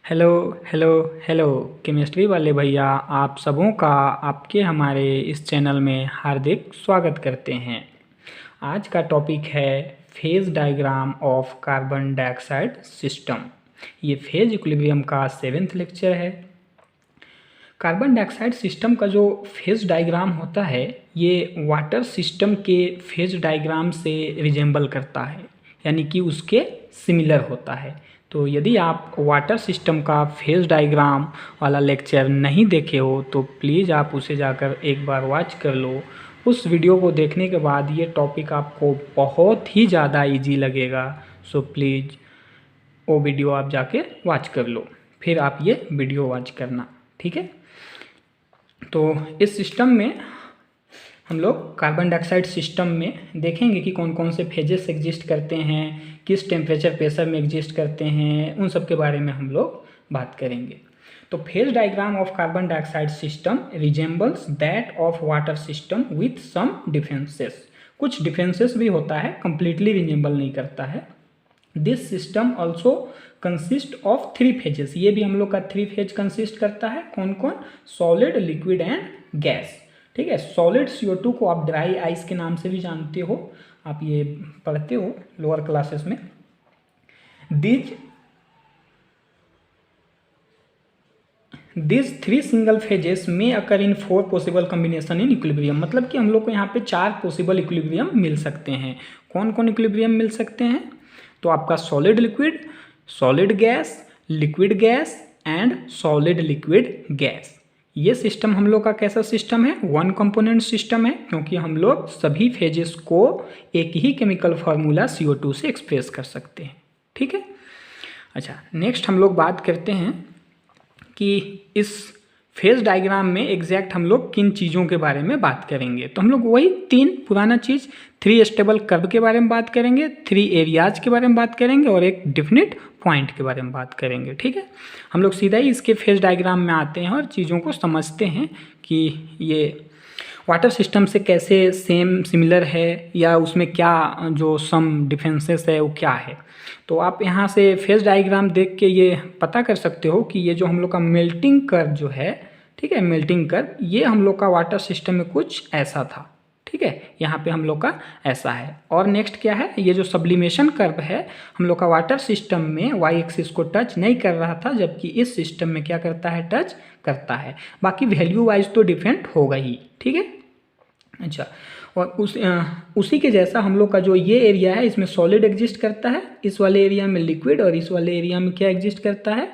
Hello hello hello chemistry वाले भैया, आप सबों का आपके हमारे इस चैनल में हार्दिक स्वागत करते हैं। आज का टॉपिक है phase diagram of carbon dioxide system. ये फेज इक्विलिब्रियम का 7th लेक्चर है। कार्बन डाइऑक्साइड सिस्टम का जो फेज डायग्राम होता है ये वाटर सिस्टम के फेज डायग्राम से रिजेंबल करता है, यानी कि उसके सिमिलर होता है। तो यदि आप वाटर सिस्टम का फेज डायग्राम वाला लेक्चर नहीं देखे हो तो प्लीज़ आप उसे जाकर एक बार वॉच कर लो। उस वीडियो को देखने के बाद ये टॉपिक आपको बहुत ही ज़्यादा इजी लगेगा। सो प्लीज़ वो वीडियो आप जाके वॉच कर लो, फिर आप ये वीडियो वॉच करना, ठीक है। तो इस सिस्टम में हम लोग कार्बन डाइऑक्साइड सिस्टम में देखेंगे कि कौन कौन से फेजेस एग्जिस्ट करते हैं, किस टेम्परेचर प्रेशर में एग्जिस्ट करते हैं, उन सब के बारे में हम लोग बात करेंगे। तो phase diagram of carbon dioxide system resembles that of water system with some differences. कुछ डिफरेंसेस भी होता है, कंप्लीटली रिजेंबल नहीं करता है। This system also consist of 3 phases. ये भी हम लोग का 3 फेज कंसिस्ट करता है। कौन कौन? सॉलिड, लिक्विड एंड गैस, ठीक है। सॉलिड CO2 को आप ड्राई आइस के नाम से भी जानते हो, आप ये पढ़ते हो लोअर क्लासेस में। दिस 3 सिंगल फेजेस में अकर इन 4 पॉसिबल कॉम्बिनेशन इन इक्विलिब्रियम। मतलब कि हम लोग को यहाँ पे 4 पॉसिबल इक्विलिब्रियम मिल सकते हैं। कौन कौन इक्विलिब्रियम मिल सकते हैं? तो आपका solid liquid, solid gas, liquid gas and solid liquid gas. ये सिस्टम हम लोग का कैसा सिस्टम है? 1 कंपोनेंट सिस्टम है, क्योंकि हम लोग सभी फेजेस को एक ही केमिकल फार्मूला CO2 से एक्सप्रेस कर सकते हैं, ठीक है। अच्छा, नेक्स्ट हम लोग बात करते हैं कि इस फेज डायग्राम में एग्जैक्ट हम लोग किन चीज़ों के बारे में बात करेंगे। तो हम लोग वही 3 पुराना चीज़, 3 स्टेबल कर्व के बारे में बात करेंगे, 3 एरियाज के बारे में बात करेंगे और एक डिफिनिट पॉइंट के बारे में बात करेंगे, ठीक है। हम लोग सीधा ही इसके फेज डायग्राम में आते हैं और चीज़ों को समझते हैं कि ये वाटर सिस्टम से कैसे सेम सिमिलर है या उसमें क्या जो सम डिफरेंसेस है वो क्या है। तो आप यहाँ से फेज डायग्राम देख के ये पता कर सकते हो कि ये जो हम लोग का मेल्टिंग कर्व जो है, ठीक है, मेल्टिंग कर्व, ये हम लोग का वाटर सिस्टम में कुछ ऐसा था, ठीक है। यहाँ पे हम लोग का ऐसा है। और नेक्स्ट क्या है? ये जो सब्लिमेशन कर्व है हम लोग का वाटर सिस्टम में वाई एक्सिस को टच नहीं कर रहा था, जबकि इस सिस्टम में क्या करता है? टच करता है। बाकी वैल्यू वाइज तो डिफरेंट होगा ही, ठीक है। अच्छा, और उसी के जैसा हम लोग का जो ये एरिया है इसमें सॉलिड एग्जिस्ट करता है, इस वाले एरिया में लिक्विड और इस वाले एरिया में क्या एग्जिस्ट करता है?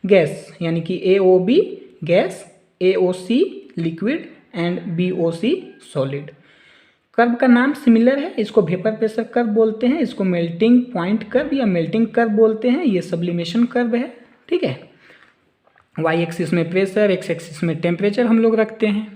गैस, यानी कि AOB gas, AOC liquid and BOC solid. Curve का नाम सिमिलर है, इसको वेपर प्रेशर कर्व बोलते हैं, इसको मेल्टिंग पॉइंट कर्व या मेल्टिंग कर्व बोलते हैं। ये सब्लिमेशन कर्व है, ठीक है। वाई एक्सिस में प्रेशर, एक्स एक्सिस में टेम्परेचर हम लोग रखते हैं।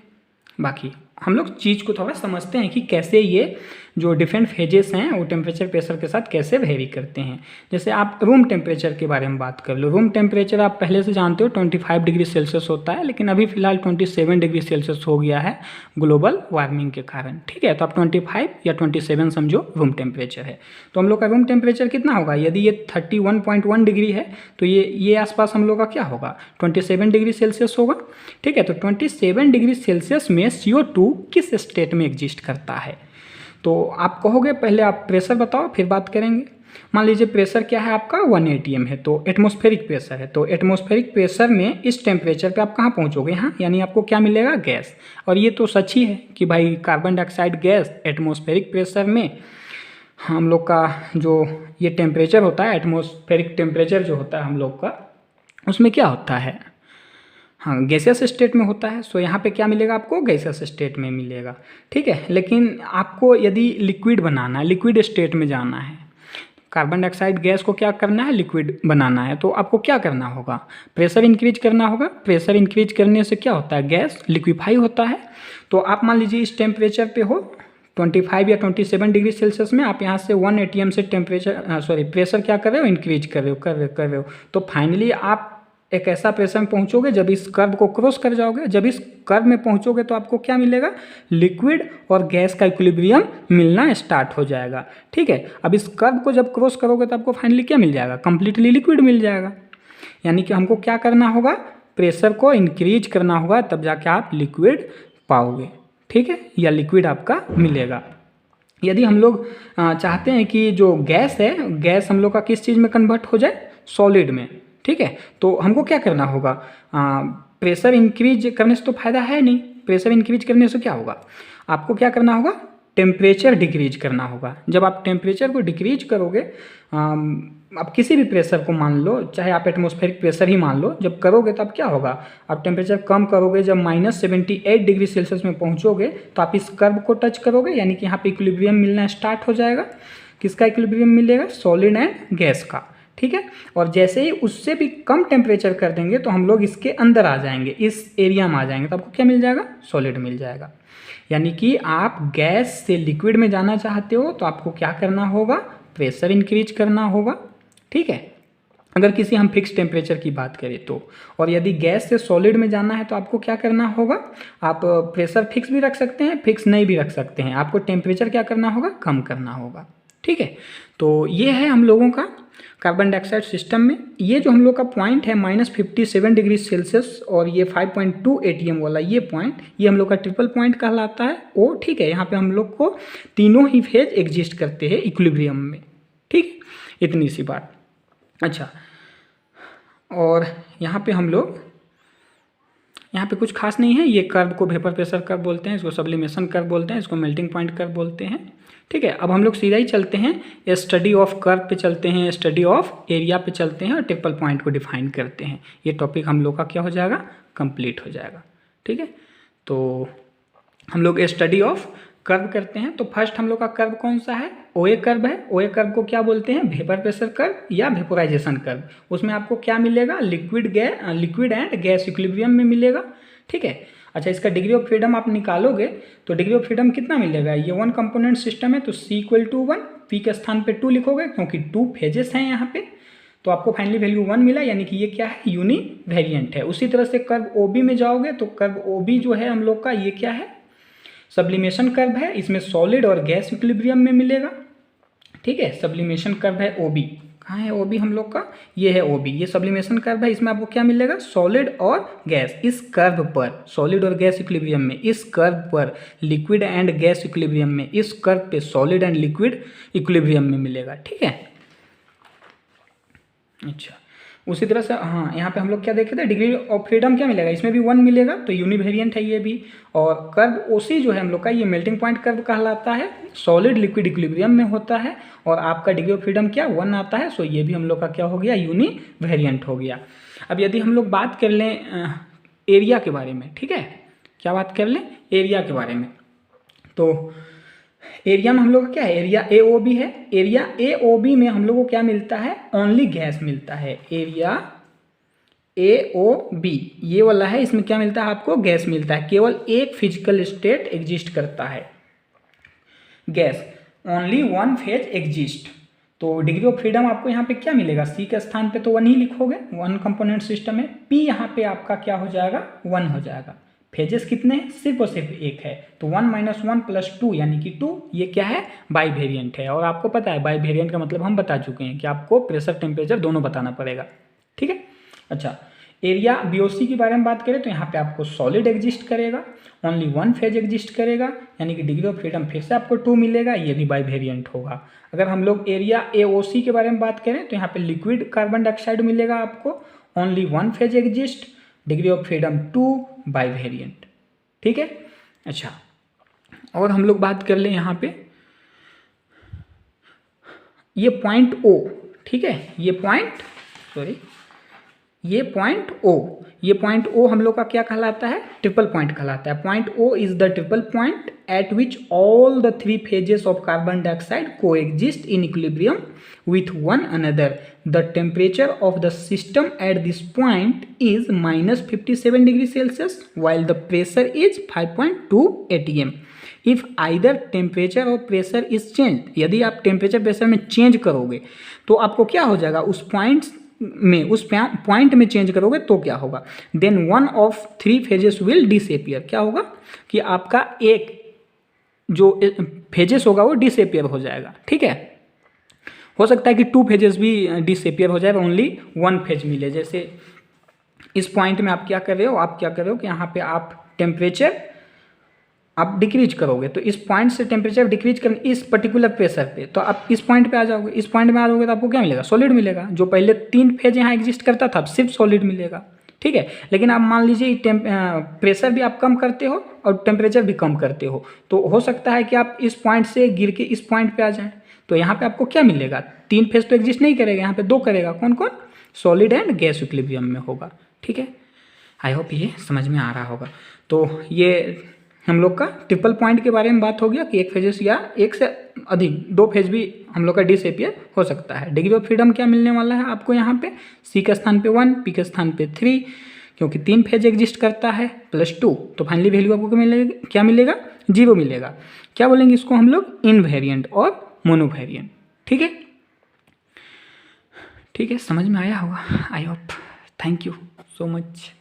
बाकी हम लोग चीज़ को थोड़ा समझते हैं कि कैसे ये जो डिफरेंट फेजेस हैं वो टेम्परेचर प्रेशर के साथ कैसे वेरी करते हैं। जैसे आप रूम टेम्परेचर के बारे में बात कर लो। रूम टेम्परेचर आप पहले से जानते हो 25 डिग्री सेल्सियस होता है, लेकिन अभी फिलहाल 27 डिग्री सेल्सियस हो गया है ग्लोबल वार्मिंग के कारण, ठीक है। तो आप 25 या 27 समझो रूम टेम्परेचर है। तो हम लोग का रूम टेम्परेचर कितना होगा? यदि ये 31.1 डिग्री है तो ये आसपास हम लोग का क्या होगा? 27 डिग्री सेल्सियस होगा, ठीक है। तो 27 डिग्री सेल्सियस में CO2 किस स्टेट में एग्जिस्ट करता है? तो आप कहोगे पहले आप प्रेशर बताओ फिर बात करेंगे। मान लीजिए प्रेशर क्या है आपका? 1 atm है, तो एटमॉस्फेरिक प्रेशर है। तो एटमॉस्फेरिक प्रेशर में इस टेम्परेचर पे आप कहाँ पहुँचोगे? यहाँ, यानी आपको क्या मिलेगा? गैस। और ये तो सच ही है कि भाई carbon dioxide gas atmospheric pressure में हम लोग का जो ये टेम्परेचर होता है, एटमॉस्फेरिक टेम्परेचर जो होता है हम लोग का, उसमें क्या होता है? हाँ, गैसियस स्टेट में होता है। सो यहाँ पे क्या मिलेगा आपको? गैसियस स्टेट में मिलेगा, ठीक है। लेकिन आपको यदि लिक्विड बनाना है, लिक्विड स्टेट में जाना है, कार्बन डाइऑक्साइड गैस को क्या करना है? लिक्विड बनाना है, तो आपको क्या करना होगा? प्रेशर इंक्रीज करना होगा। प्रेशर इंक्रीज करने से क्या होता है? गैस लिक्विफाई होता है। तो आप मान लीजिए इस टेम्परेचर पे हो 25 या 27 डिग्री सेल्सियस में, आप यहाँ से 1 atm से प्रेशर क्या कर रहे हो? इंक्रीज कर रहे हो। तो फाइनली आप एक ऐसा प्रेशर में पहुंचोगे जब इस कर्व को क्रॉस कर जाओगे। जब इस कर्व में पहुंचोगे तो आपको क्या मिलेगा? लिक्विड और गैस का इक्विलिब्रियम मिलना स्टार्ट हो जाएगा, ठीक है। अब इस कर्व को जब क्रॉस करोगे तो आपको फाइनली क्या मिल जाएगा? कंप्लीटली लिक्विड मिल जाएगा। यानी कि हमको क्या करना होगा, प्रेशर को इंक्रीज करना होगा, तब जाके आप लिक्विड पाओगे, ठीक है, या लिक्विड आपका मिलेगा। यदि हम लोग चाहते हैं कि जो गैस है, गैस हम लोग का किस चीज़ में कन्वर्ट हो जाए, सॉलिड में, ठीक है, तो हमको क्या करना होगा, प्रेशर इंक्रीज करने से तो फायदा है नहीं, प्रेशर इंक्रीज करने से क्या होगा, आपको क्या करना होगा, टेम्परेचर डिक्रीज करना होगा। जब आप टेम्परेचर को डिक्रीज करोगे, आप किसी भी प्रेशर को मान लो, चाहे आप एटमॉस्फेरिक प्रेशर ही मान लो, जब करोगे तो अब क्या होगा, आप टेम्परेचर कम करोगे, जब -78 डिग्री सेल्सियस में पहुंचोगे तो आप इस कर्व को टच करोगे, यानी कि यहाँ पे इक्विलिब्रियम मिलना स्टार्ट हो जाएगा। किसका इक्विलिब्रियम मिलेगा, सॉलिड एंड गैस का, ठीक है। और जैसे ही उससे भी कम टेम्परेचर कर देंगे तो हम लोग इसके अंदर आ जाएंगे, इस एरिया में आ जाएंगे, तो आपको क्या मिल जाएगा, सॉलिड मिल जाएगा। यानी कि आप गैस से लिक्विड में जाना चाहते हो तो आपको क्या करना होगा, प्रेशर इंक्रीज करना होगा, ठीक है, अगर किसी हम फिक्स टेम्परेचर की बात करें तो। और यदि गैस से सॉलिड में जाना है तो आपको क्या करना होगा, आप प्रेशर फिक्स भी रख सकते हैं, फिक्स नहीं भी रख सकते हैं, आपको टेम्परेचर क्या करना होगा, कम करना होगा, ठीक है। तो ये है हम लोगों का कार्बन डाइऑक्साइड सिस्टम में। ये जो हम लोग का पॉइंट है -57 डिग्री सेल्सियस और ये 5.2 ATM वाला ये पॉइंट, ये हम लोग का ट्रिपल पॉइंट कहलाता है ओ, ठीक है। यहाँ पे हम लोग को तीनों ही फेज एग्जिस्ट करते हैं इक्विलिब्रियम में, ठीक, इतनी सी बात। अच्छा, और यहाँ पे हम लोग, यहाँ पे कुछ खास नहीं है, ये कर्व को वेपर प्रेशर कर्व बोलते हैं, इसको सब्लिमेशन कर्व बोलते हैं, इसको मेल्टिंग पॉइंट कर्व बोलते हैं, ठीक है। अब हम लोग सीधा ही चलते हैं, स्टडी ऑफ कर्व पे चलते हैं, स्टडी ऑफ एरिया पे चलते हैं और ट्रिपल पॉइंट को डिफाइन करते हैं। ये टॉपिक हम लोग का क्या हो जाएगा, कंप्लीट हो जाएगा, ठीक है। तो हम लोग स्टडी ऑफ कर्व करते हैं। तो फर्स्ट हम लोग का कर्व कौन सा है, ओए कर्व है। ओए कर्व को क्या बोलते हैं, वेपर प्रेशर कर्व या वेपोराइजेशन कर्व। उसमें आपको क्या मिलेगा, लिक्विड एंड गैस इक्विलिब्रियम में मिलेगा, ठीक है। अच्छा, इसका डिग्री ऑफ फ्रीडम आप निकालोगे तो डिग्री ऑफ फ्रीडम कितना मिलेगा, ये 1 कंपोनेंट सिस्टम है तो C = 1, P के स्थान पे 2 लिखोगे क्योंकि 2 फेजेस हैं यहाँ पे, तो आपको फाइनली वैल्यू 1 मिला, यानी कि ये क्या है, यूनि वेरिएंट है। उसी तरह से कर्व OB में जाओगे तो कर्व OB जो है हम लोग का, ये क्या है, सब्लिमेशन कर्व है, इसमें सॉलिड और गैस इक्विलिब्रियम में मिलेगा, ठीक है। सब्लिमेशन कर्व है OB, कहाँ है OB हम लोग का, ये है OB, ये सब्लिमेशन कर्व है, इसमें आपको क्या मिलेगा, सॉलिड और गैस। इस कर्व पर सॉलिड और गैस इक्विलिब्रियम में, इस कर्व पर लिक्विड एंड गैस इक्विलिब्रियम में, इस कर्व पे सॉलिड एंड लिक्विड इक्विलिब्रियम में मिलेगा, ठीक है। अच्छा, उसी तरह से हाँ, यहाँ पे हम लोग क्या देखे थे, डिग्री ऑफ फ्रीडम क्या मिलेगा, इसमें भी 1 मिलेगा, तो यूनिवेरिएंट है ये भी। और कर्व OC जो है हम लोग का, ये मेल्टिंग पॉइंट कर्व कहलाता है, सॉलिड लिक्विड इक्विलिब्रियम में होता है, और आपका डिग्री ऑफ फ्रीडम क्या 1 आता है, सो ये भी हम लोग का क्या हो गया, यूनिवेरिएंट हो गया। अब यदि हम लोग बात कर लें एरिया के बारे में, ठीक है, क्या बात कर लें, एरिया के बारे में, तो एरिया में हम लोग का क्या है, एरिया AOB है। एरिया AOB में हम लोग को क्या मिलता है, ओनली गैस मिलता है। एरिया AOB ये वाला है, इसमें क्या मिलता है, आपको गैस मिलता है, केवल एक फिजिकल स्टेट एग्जिस्ट करता है, गैस, ओनली 1 फेज एग्जिस्ट। तो डिग्री ऑफ फ्रीडम आपको यहाँ पे क्या मिलेगा, C के स्थान पे तो 1 ही लिखोगे, 1 कंपोनेंट सिस्टम है। P यहाँ पे आपका क्या हो जाएगा, 1 हो जाएगा। फेजेस कितने हैं, सिर्फ और सिर्फ एक है, तो 1 - 1 + 2 यानी कि 2, ये क्या है, बाई वेरिएंट है। और आपको पता है बाई वेरिएंट का मतलब हम बता चुके हैं कि आपको प्रेशर टेम्परेचर दोनों बताना पड़ेगा, ठीक है। अच्छा, एरिया BOC के बारे में बात करें तो यहाँ पे आपको सॉलिड एग्जिस्ट करेगा, ओनली 1 फेज एग्जिस्ट करेगा, यानी कि डिग्री ऑफ फ्रीडम फिर से आपको 2 मिलेगा, ये भी बाई वेरिएंट होगा। अगर हम लोग एरिया AOC के बारे में बात करें तो यहाँ पे लिक्विड कार्बन डाइऑक्साइड मिलेगा आपको, only 1 phase exist, degree of freedom 2, by variant, ठीक है। अच्छा, और हम लोग बात कर लें यहाँ पे ये पॉइंट O, ठीक है, ये पॉइंट O हम लोग का क्या कहलाता है, ट्रिपल पॉइंट कहलाता है। Point O is the triple point at which all the 3 phases of carbon dioxide coexist in equilibrium with one another. The temperature of the system at this point is -57 degrees Celsius while the pressure is 5.2 atm. If either temperature or pressure is changed, यदि आप temperature pressure में change करोगे तो आपको क्या हो जाएगा, उस पॉइंट में चेंज करोगे तो क्या होगा, then 1 of 3 phases will disappear. क्या होगा कि आपका एक जो फेजेस होगा वो डिसअपियर हो जाएगा, ठीक है। हो सकता है कि 2 फेजेस भी डिसअपियर हो जाए, ओनली 1 फेज मिले। जैसे इस पॉइंट में आप क्या कर रहे हो कि यहाँ पे आप टेम्परेचर आप डिक्रीज करोगे, तो इस पॉइंट से टेम्परेचर डिक्रीज कर इस पर्टिकुलर प्रेशर पे, तो आप इस पॉइंट पे आ जाओगे। इस पॉइंट में आ जाओगे तो आपको क्या मिलेगा? सॉलिड मिलेगा। जो पहले 3 फेज यहाँ एग्जिस्ट करता था, अब सिर्फ सॉलिड मिलेगा, ठीक है। लेकिन आप मान लीजिए प्रेशर भी आप कम करते हो और टेम्परेचर भी कम करते हो, तो हो सकता है कि आप इस पॉइंट से गिर के इस पॉइंट पे आ जाएं, तो यहाँ पे आपको क्या मिलेगा? 3 फेज तो एग्जिस्ट नहीं करेगा, यहाँ पे 2 करेगा। कौन कौन? सॉलिड एंड गैस इक्विलिब्रियम में होगा, ठीक है। आई होप ये समझ में आ रहा होगा। तो ये हम लोग का ट्रिपल पॉइंट के बारे में बात हो गया कि एक फेजेस या एक से अधिक 2 फेज भी हम लोग का डिसअपियर हो सकता है। डिग्री ऑफ फ्रीडम क्या मिलने वाला है आपको यहाँ पे? सी के स्थान पे 1, पी के स्थान पे 3, क्योंकि 3 फेज एग्जिस्ट करता है, +2, तो फाइनली वैल्यू आपको क्या मिलेगा? 0 मिलेगा। क्या बोलेंगे इसको हम लोग? इनवेरिएंट और मोनोवेरिएंट, ठीक है। ठीक है, समझ में आया होगा I hope. Thank you so much.